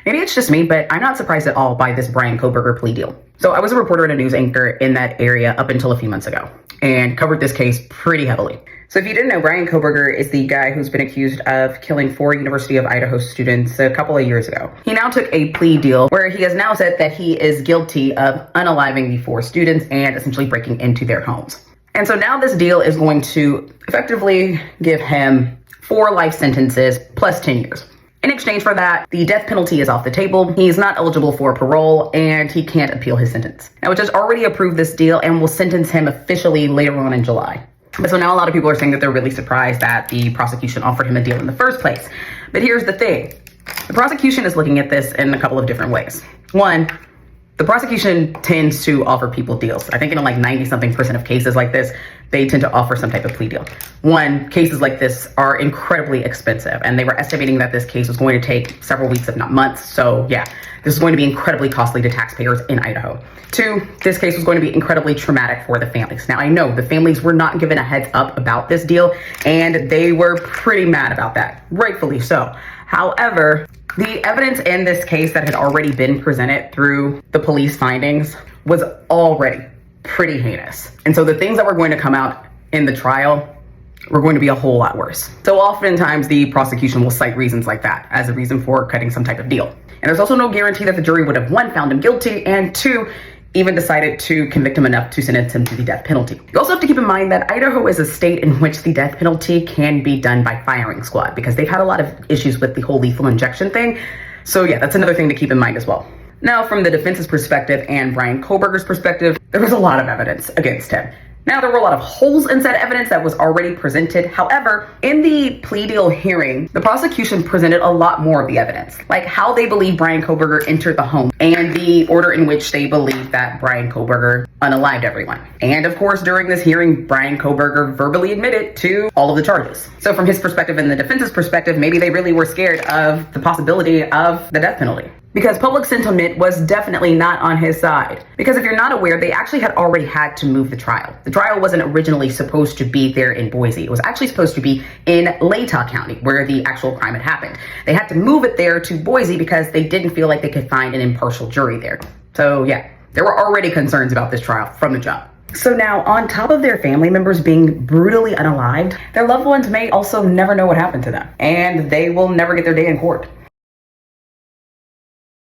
Maybe it's just me, but I'm not surprised at all by this Bryan Kohberger plea deal. So I was a reporter and a news anchor in that area up until a few months ago and covered this case pretty heavily. So if you didn't know, Bryan Kohberger is the guy who's been accused of killing 4 University of Idaho students a couple of years ago. He now took a plea deal where he has now said that he is guilty of unaliving the 4 students and essentially breaking into their homes. And so now this deal is going to effectively give him 4 life sentences plus 10 years. In exchange for that, the death penalty is off the table. He's not eligible for parole and he can't appeal his sentence. Now, it just already approved this deal and will sentence him officially later on in July. So now a lot of people are saying that they're really surprised that the prosecution offered him a deal in the first place. But here's the thing. The prosecution is looking at this in a couple of different ways. One, the prosecution tends to offer people deals. I think in like 90-something% of cases like this, they tend to offer some type of plea deal. One, cases like this are incredibly expensive, and they were estimating that this case was going to take several weeks, if not months. So yeah, this is going to be incredibly costly to taxpayers in Idaho. 2, this case was going to be incredibly traumatic for the families. Now, I know the families were not given a heads up about this deal, and they were pretty mad about that, rightfully so. However, the evidence in this case that had already been presented through the police findings was already pretty heinous. And so the things that were going to come out in the trial were going to be a whole lot worse. So oftentimes the prosecution will cite reasons like that as a reason for cutting some type of deal. And there's also no guarantee that the jury would have, 1, found him guilty, and 2, even decided to convict him enough to sentence him to the death penalty. You also have to keep in mind that Idaho is a state in which the death penalty can be done by firing squad because they've had a lot of issues with the whole lethal injection thing. So yeah, that's another thing to keep in mind as well. Now, from the defense's perspective and Bryan Kohberger's perspective, there was a lot of evidence against him. Now, there were a lot of holes in said evidence that was already presented. However, in the plea deal hearing, the prosecution presented a lot more of the evidence, like how they believe Bryan Kohberger entered the home and the order in which they believe that Bryan Kohberger unalived everyone. And of course, during this hearing, Bryan Kohberger verbally admitted to all of the charges. So from his perspective and the defense's perspective, maybe they really were scared of the possibility of the death penalty, because public sentiment was definitely not on his side. Because if you're not aware, they actually had already had to move the trial. The trial wasn't originally supposed to be there in Boise. It was actually supposed to be in Latah County, where the actual crime had happened. They had to move it there to Boise because they didn't feel like they could find an impartial jury there. So yeah, there were already concerns about this trial from the jump. So now, on top of their family members being brutally unalived, their loved ones may also never know what happened to them, and they will never get their day in court.